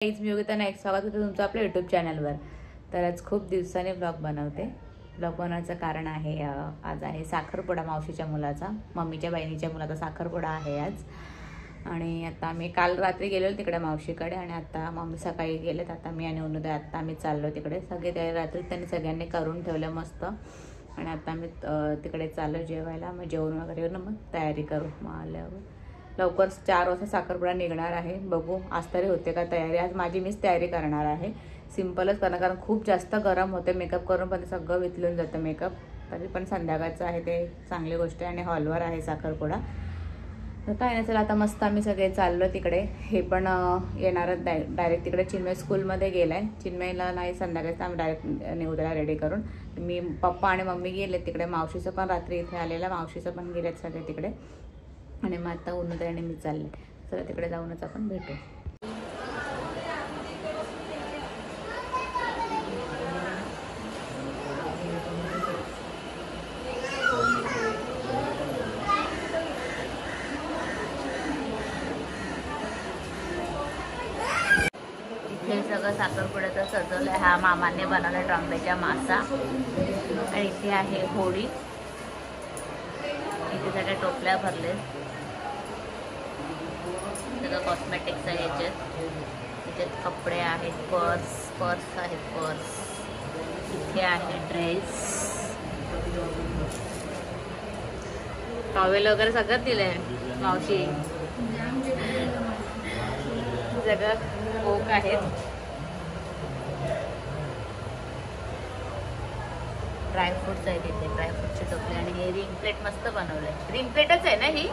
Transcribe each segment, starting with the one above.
मी योगिता नाईक, स्वागत होतं तुमचं आपल्या यूट्यूब चॅनलवर। तर आज खूप दिवसांनी ब्लॉग बनवते। ब्लॉग बनवायचं कारण आहे आज आहे साखरपुडा मावशीच्या मुलाचा, मम्मीच्या बहिणीच्या मुलाचा साखरपुडा आहे आज। आणि आता मी काल रात्री गेलो तिकडे मावशीकडे आणि आता मम्मी सकाळी गेलेत। आता मी आणि उन्नदय आता आम्ही चाललो तिकडे। सगळे त्या रात्री त्यांनी सगळ्यांनी करून ठेवलं मस्त आणि आता आम्ही तिकडे चाललो जेवायला। मग जेवण वगैरे येऊन मग तयारी करू। मग आल्यावर लवकर 4 वाजता साखरपुडा निघणार आहे। बघू आज तरी होते का तयारी। आज माझी मीच तयारी करणार आहे, सिंपलच करणार कारण खूप जास्त गरम होते। मेकअप करून पण सगळं वितलून जातं मेकअप। तरी पण संध्याकाळचं आहे ते चांगली गोष्ट आहे आणि हॉलवर आहे साखरपुडा। तर काय नाही, चला आता मस्त आम्ही सगळे चाललो तिकडे। हे पण येणार डायरेक्ट तिकडे चिन्मय स्कूलमध्ये गेलाय। चिन्मयला नाही संध्याकाळचं आम्ही डायरेक्ट नेऊ त्याला रेडी करून। मी पप्पा आणि मम्मी गेले तिकडे। मावशीचं पण रात्री इथे आलेला, मावशीचं पण गेलेत सगळे तिकडे आणि मग आता उन्नदय आणि मी चालले। चला तिकडे जाऊनच आपण भेटू। इथे सगळं साखरपुड्याचं सजवलं। हा मामाने बनवला ट्रंबेच्या मासा आणि इथे आहे होळी। इथे सगळ्या टोपल्या भरले, सगळं कॉस्मेटिक्स आहे याच्यात कपडे आहेत, पर्स आहेत, पर्स इथे आहे, ड्रेस, टॉवेल वगैरे सगळं दिलंय मावशी। सगळं कोक आहेत, ड्रायफ्रूट्स आहेत इथे, ड्रायफ्रूटचे टोपले आणि हे रिंग प्लेट मस्त बनवलंय। रिंग प्लेटच आहे ना ही,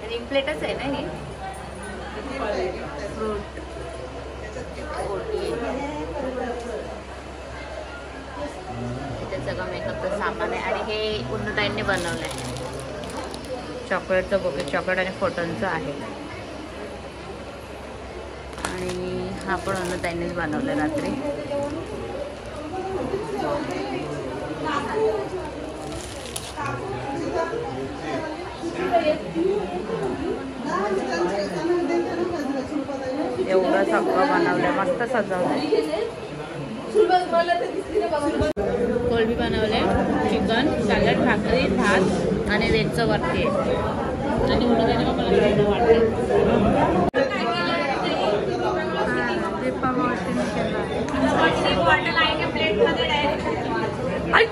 रिंग प्लेटच आहे ना ही। फ्रूट इथे सगळं मेकअपचं सामान आहे आणि हे उन्नताईंनी बनवलंय। चॉकलेटचं बुके, चॉकलेट आणि फोटोंचं आहे आणि हा पण उन्नताईंनीच बनवलाय रात्री। एवढं सगळं बनवलंय, मस्त सजवलंय। कोळंबी बनवले, चिकन, सॅलड, भाकरी, भात आणि वेजचं वरती आहे आणि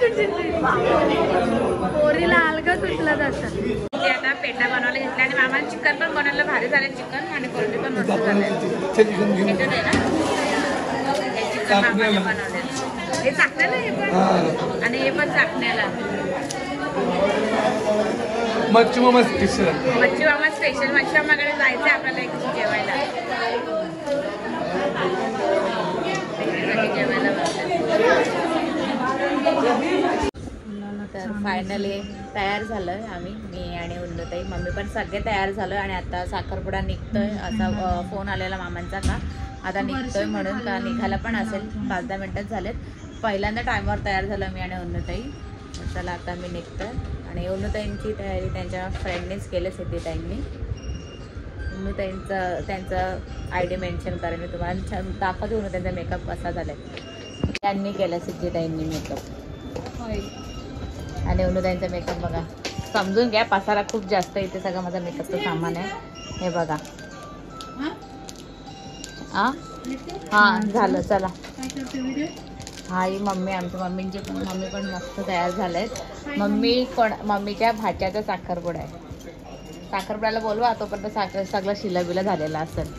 पोरीला अलगा सुटला जातात। आता पेटा बनवायला घेतला आणि मामाला चिकन पण बनवलं, भारी झालं चिकन आणि कोळंबी पण मस्त झाले। चिकन मामाने बनवले, हे चाकण्याला हे पण आणि हे पण चाकण्याला। मच्छी मामा स्पेशल, मच्छी मामाकडे जायचंय आपल्याला एक जेवायला। तर फायनली तयार झालोय आम्ही, मी आणि उन्नताई, मम्मी पण सगळे तयार झालोय आणि आता साखरपुडा निघतोय असा फोन आलेला मामांचा का आता निघतोय म्हणून, का निघायला पण असेल 5-10 मिनिटात झालेत। पहिल्यांदा टायमावर तयार झालं मी आणि उन्नताई। चला आता मी निघतोय आणि उन्नताईंची तयारी त्यांच्या फ्रेंडनेच केली, सिद्धीताईंनी। उन्नताईंचं त्यांचं ID मेन्शन करेन मी तुम्हाला, छान दाखवते उन्नताईंचा मेकअप कसा झालाय। त्यांनी केलं सिद्धीताईंनी मेकअप आणि उन्नताईंचा मेकअप बघा, समजून घ्या पसारा खूप जास्त इथे सगळं माझा मेकअपचं सामान आहे। हे बघा, हां झालं। चला हा ही मम्मी, आमच्या मम्मी पण मस्त तयार झालेत। मम्मीच्या भाच्याचा साखरपुडा आहे। साखरपुड्याला बोलवा, तोपर्यंत सगळं शिलाबिला झालेला असेल।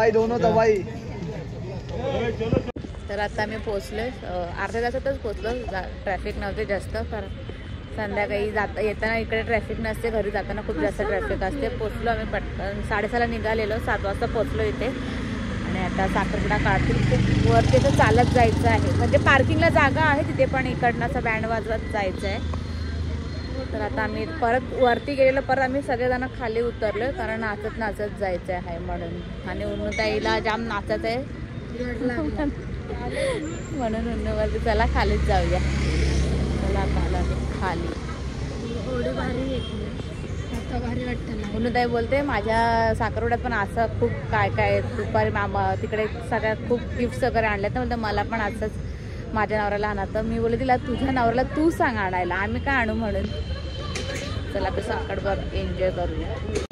दवाई दोनों दवाई. तर आता आम्ही पोचलोय, अर्ध्या तासातच पोचलो. ट्रॅफिक नव्हते जास्त, कारण संध्याकाळी येताना इकडे ट्रॅफिक नसते, घरी जाताना खूप जास्त ट्रॅफिक असते. पोचलो आम्ही पटकन 6:30ला निघालेलो, 7 वाजता पोचलो इथे. आणि आता साखरपुडा काढतील. खूप वरती तर चालत जायचं आहे, म्हणजे पार्किंगला जागा आहे तिथे, पण इकडनं असं बँड वाजवत जायचं आहे. तर आता आम्ही परत वरती गेलेलो, परत आम्ही सगळेजण खाली उतरलो, कारण नाचत नाचत जायचं आहे म्हणून. आणि उन्नताईला जाम नाचत आहे म्हणून उन्नवरती चला खालीच जाऊया. चला आता खाली. एवढी भारी येते आता, भारी वाटतं ना. उन्नताई बोलते माझ्या साखरपुड्यात पण असं खूप काय काय दुपारी मामा तिकडे सगळ्यात खूप गिफ्ट्स वगैरे आणले, तर म्हणते मला पण असंच माझ्या नवऱ्याला आणा. तर मी बोलले तिला तुझ्या नवऱ्याला तू सांग आणायला, आम्ही काय आणू म्हणून. चला आपलं साखरपुडा एन्जॉय करूया.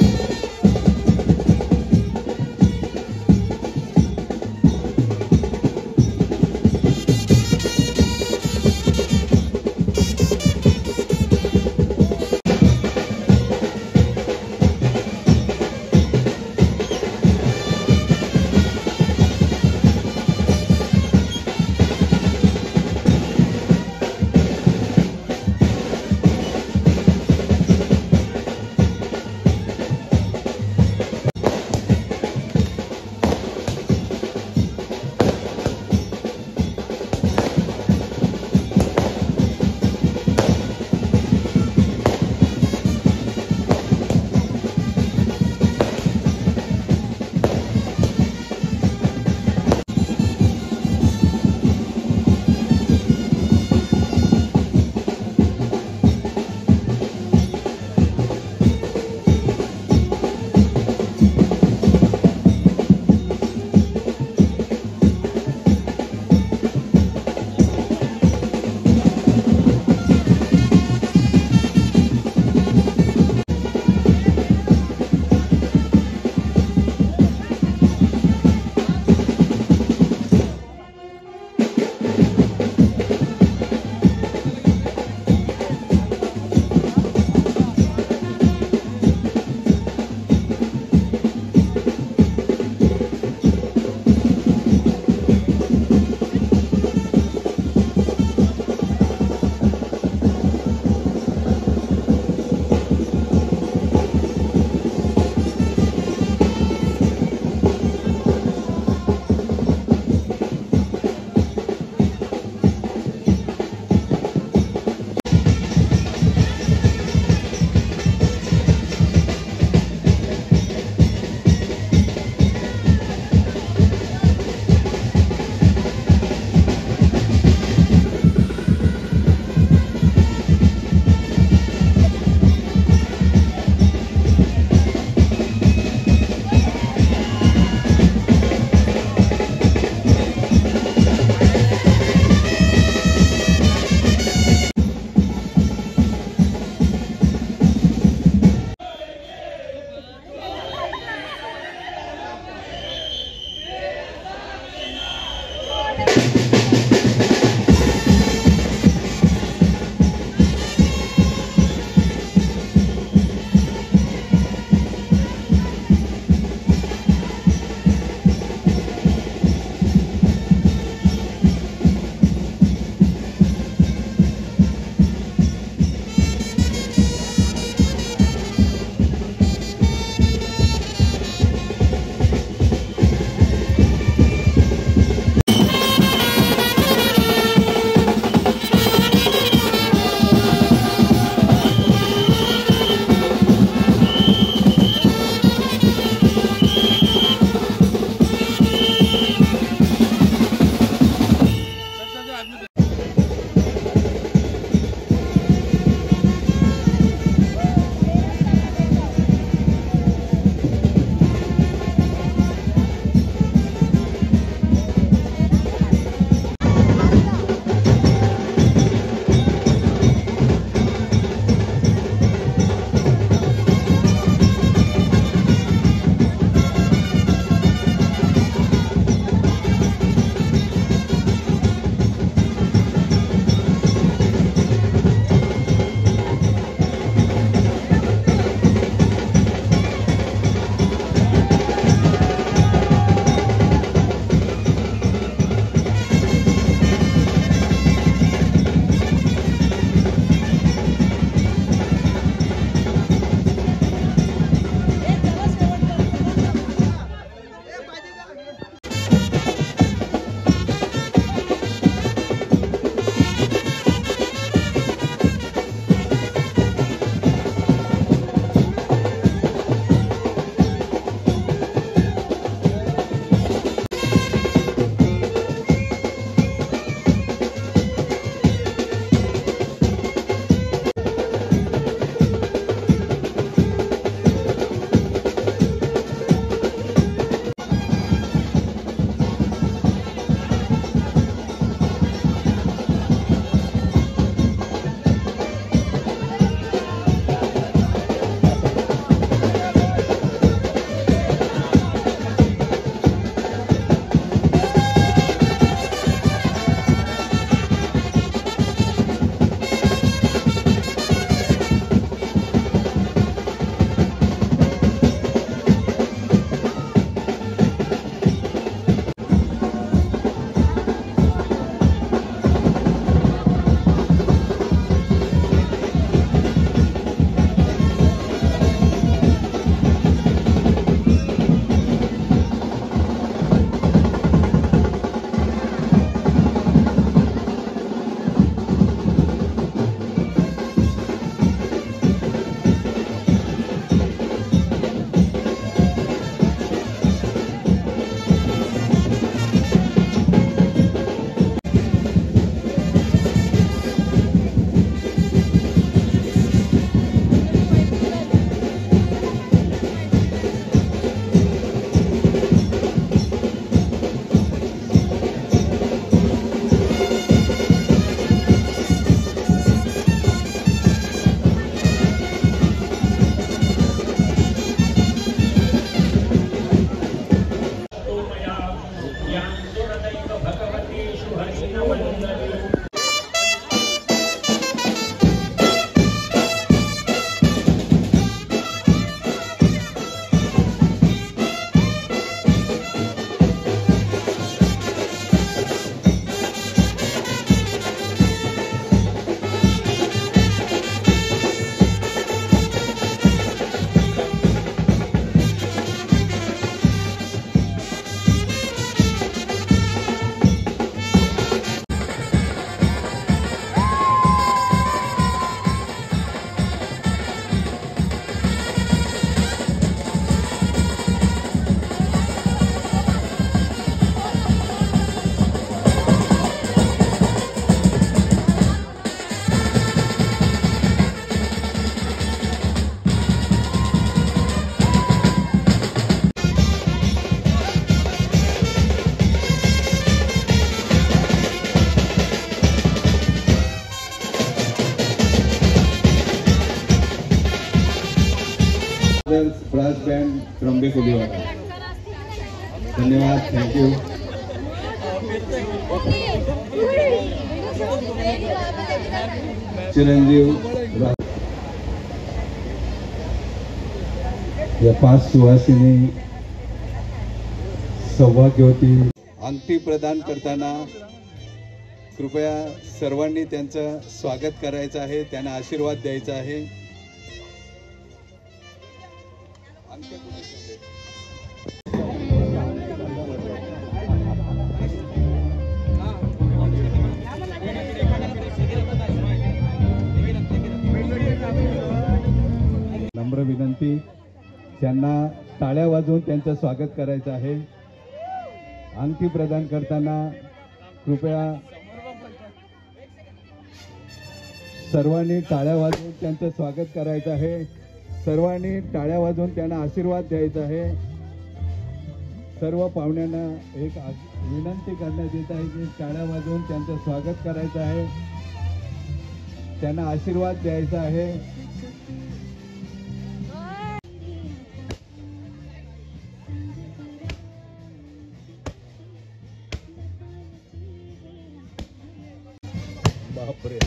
Brothers Brass Band Trombe Kuliwara. धन्यवाद, थैंक यू. चिरंजीव या 5 सुवासिनी सौभाग्यवती अंगठी प्रदान करताना कृपया सर्वांनी त्यांचं स्वागत करायचं आहे, त्यांना आशीर्वाद द्यायचा आहे. नम्र विनंती, त्यांना टाळ्या वाजवून त्यांचं स्वागत करायचं आहे. अंगठी प्रदान करताना कृपया सर्वांनी टाळ्या वाजवून त्यांचं स्वागत करायचं आहे. सर्वांनी टाळ्या वाजवून त्यांना आशीर्वाद द्यायचा आहे. सर्व पाहुण्यांना एक विनंती करण्यात येत आहे की टाळ्या वाजवून त्यांचं स्वागत करायचं आहे, त्यांना आशीर्वाद द्यायचा आहे. बापरे.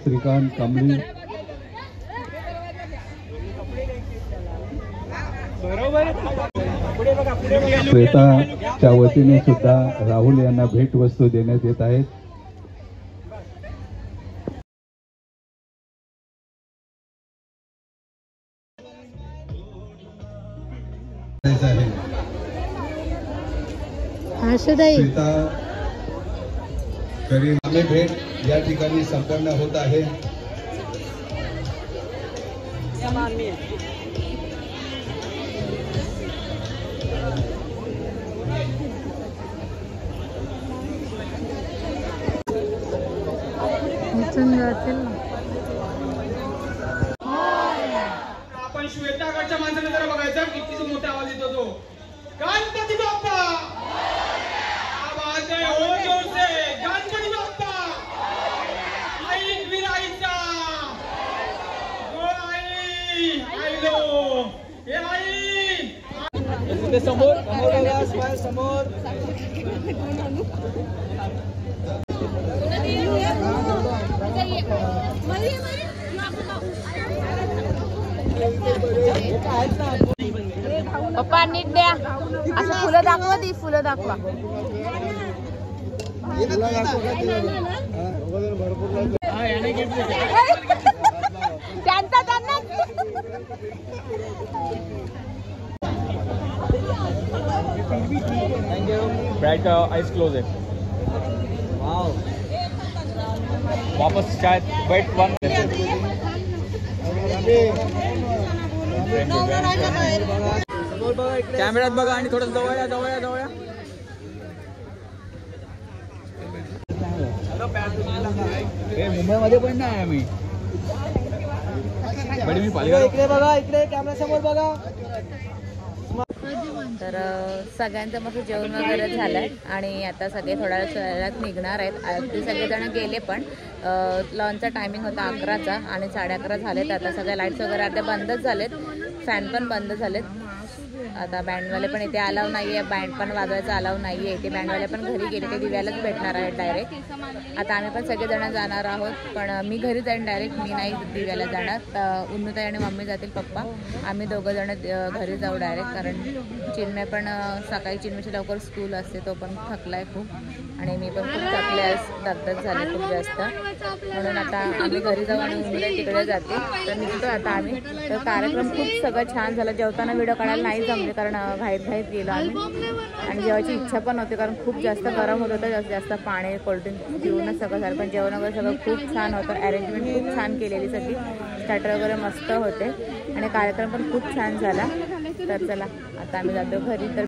श्रीकांत कांबळी, श्वेताच्या वतीने सुद्धा राहुल यांना भेटवस्तू देण्यात येत आहेत. श्वेता करीम भेट या ठिकाणी संपन्न होत आहे. इकडे समोर समोर बघा, स्माइल समोर. पप्पा नीट द्या. असं फुलं दाखवा, ती फुलं दाखवा. त्यांचा त्यांना ब्राइट आइज क्लोज है. वाओ. वापस शायद वेट वन. कॅमेऱ्यात बघा आणि थोडं जवळ या, जवळ या, जवळ या. मुंबईमध्ये पण नाही आम्ही. मी पालघर. इकडे बघा, इकडे कॅमेरा समोर बघा. तर सगळ्यांचं मस्त जेवण वगैरे झालंय आणि आता सगळे थोड्या वेळात निघणार आहेत. अगदी सगळेजण गेले, पण लॉनचा टायमिंग होता 11चा आणि 11:30 झालेत. आता सगळ्या लाईट्स वगैरे अर्ध्या बंदच झालेत, फॅन पण बंद झालेत. आता बँडवाले पण इथे अलाव नाही आहे, बँड पण वाजवायचा अलाव नाही आहे इथे. बँडवाले पण घरी गेले, ते दिव्यालाच भेटणार आहेत डायरेक्ट. आता आम्ही पण सगळेजण जाणार आहोत, पण मी घरी जाईन डायरेक्ट, मी नाही दिव्याला जाणार. उन्नूताई आणि मम्मी जातील, पप्पा. आम्ही दोघंजण घरी जाऊ डायरेक्ट, कारण चिन्मय पण सकाळी चिन्मयची लवकर स्कूल असते, तो पण थकलाय खूप आणि मी पण खूप थकले, दगदग झाली खूप जास्त. म्हणून आता आम्ही घरी जाऊ आणि उन्नूताई तिकडे जाते. तर निघतो आता आम्ही. तर कार्यक्रम खूप सगळं छान झालं. जेवताना व्हिडिओ काढायला नाही जमले, कारण घाईत गेलो आम्ही आणि जेवायची इच्छा पण होती, कारण खूप जास्त गरम होत होतं. जास्त पाणी कोल्ड्रिंक पिऊनच सगळं झालं, पण जेवण वगैरे सगळं खूप छान होतं. अरेंजमेंट खूप छान केलेली सगळी, स्टार्टर वगैरे मस्त होते आणि कार्यक्रम पण खूप छान झाला. तर चला आता आम्ही जातो घरी. तर